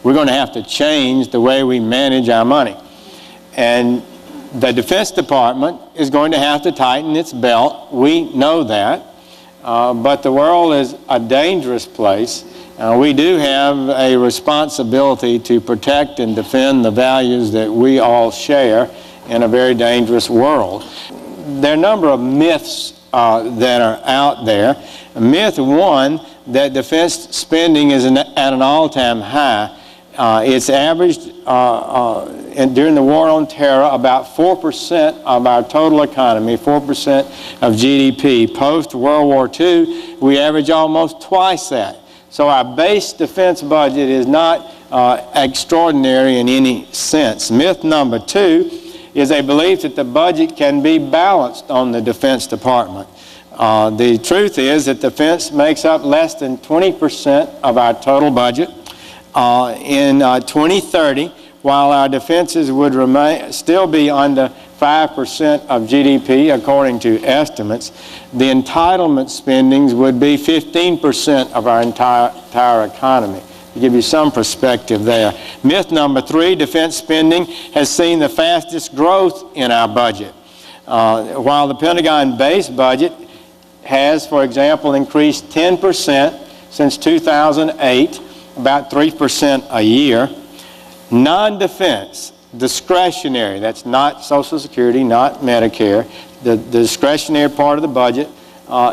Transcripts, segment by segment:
we're going to have to change the way we manage our money. And the Defense Department is going to have to tighten its belt. We know that. But the world is a dangerous place. We do have a responsibility to protect and defend the values that we all share in a very dangerous world. There are a number of myths that are out there. Myth one, that defense spending is at an all-time high. It's averaged during the war on terror about 4% of our total economy, 4% of GDP. Post-World War II, we average almost twice that. So our base defense budget is not extraordinary in any sense. Myth number two is a belief that the budget can be balanced on the Defense Department. The truth is that defense makes up less than 20% of our total budget. In 2030, while our defenses would still be under 5% of GDP, according to estimates, the entitlement spendings would be 15% of our entire economy. To give you some perspective there. Myth number three, defense spending has seen the fastest growth in our budget. While the Pentagon base budget has, for example, increased 10% since 2008, about 3% a year, non-defense, discretionary, that's not Social Security, not Medicare, the discretionary part of the budget,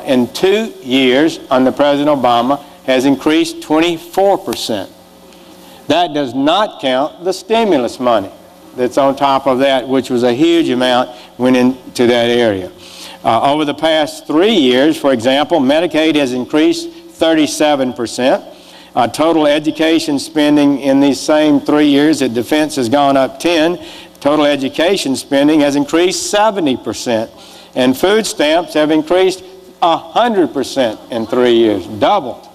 in 2 years under President Obama has increased 24%. That does not count the stimulus money that's on top of that, which was a huge amount went into that area. Over the past 3 years, for example, Medicaid has increased 37%. Total education spending in these same 3 years at defense has gone up 10. Total education spending has increased 70%. And food stamps have increased 100% in 3 years, doubled.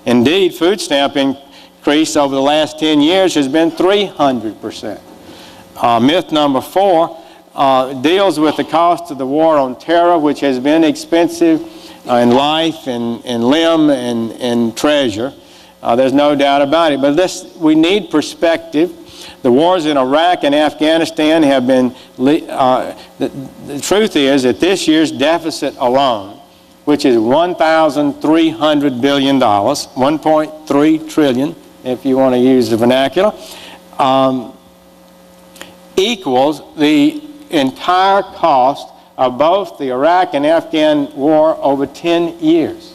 Indeed, food stamp increase over the last 10 years has been 300%. Myth number four deals with the cost of the war on terror, which has been expensive in life and limb and treasure. There's no doubt about it. But we need perspective. The wars in Iraq and Afghanistan have been, the truth is that this year's deficit alone, which is $1,300 billion, 1.3 trillion, if you want to use the vernacular, equals the entire cost of both the Iraq and Afghan war over 10 years.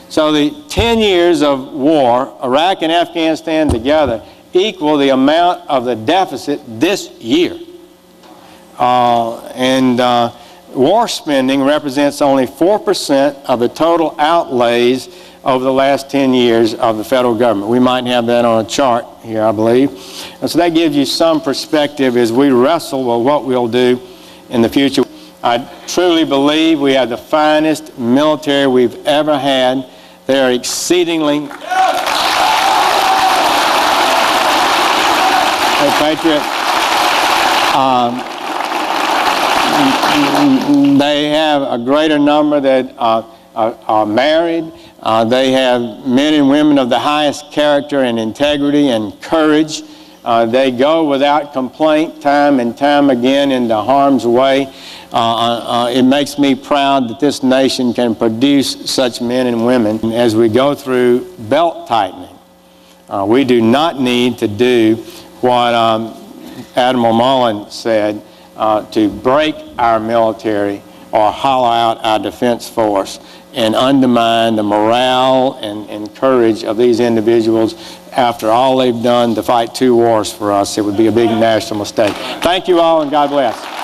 So the 10 years of war, Iraq and Afghanistan together, equal the amount of the deficit this year. War spending represents only 4% of the total outlays over the last 10 years of the federal government. We might have that on a chart here, I believe. And so that gives you some perspective as we wrestle with what we'll do in the future. I truly believe we have the finest military we've ever had. They are exceedingly... Hey, Patriot. They have a greater number that are married. They have men and women of the highest character and integrity and courage. They go without complaint time and time again into harm's way. It makes me proud that this nation can produce such men and women. As we go through belt tightening, we do not need to do what Admiral Mullen said, to break our military or hollow out our defense force and undermine the morale and courage of these individuals after all they've done to fight 2 wars for us. It would be a big national mistake. Thank you all, and God bless.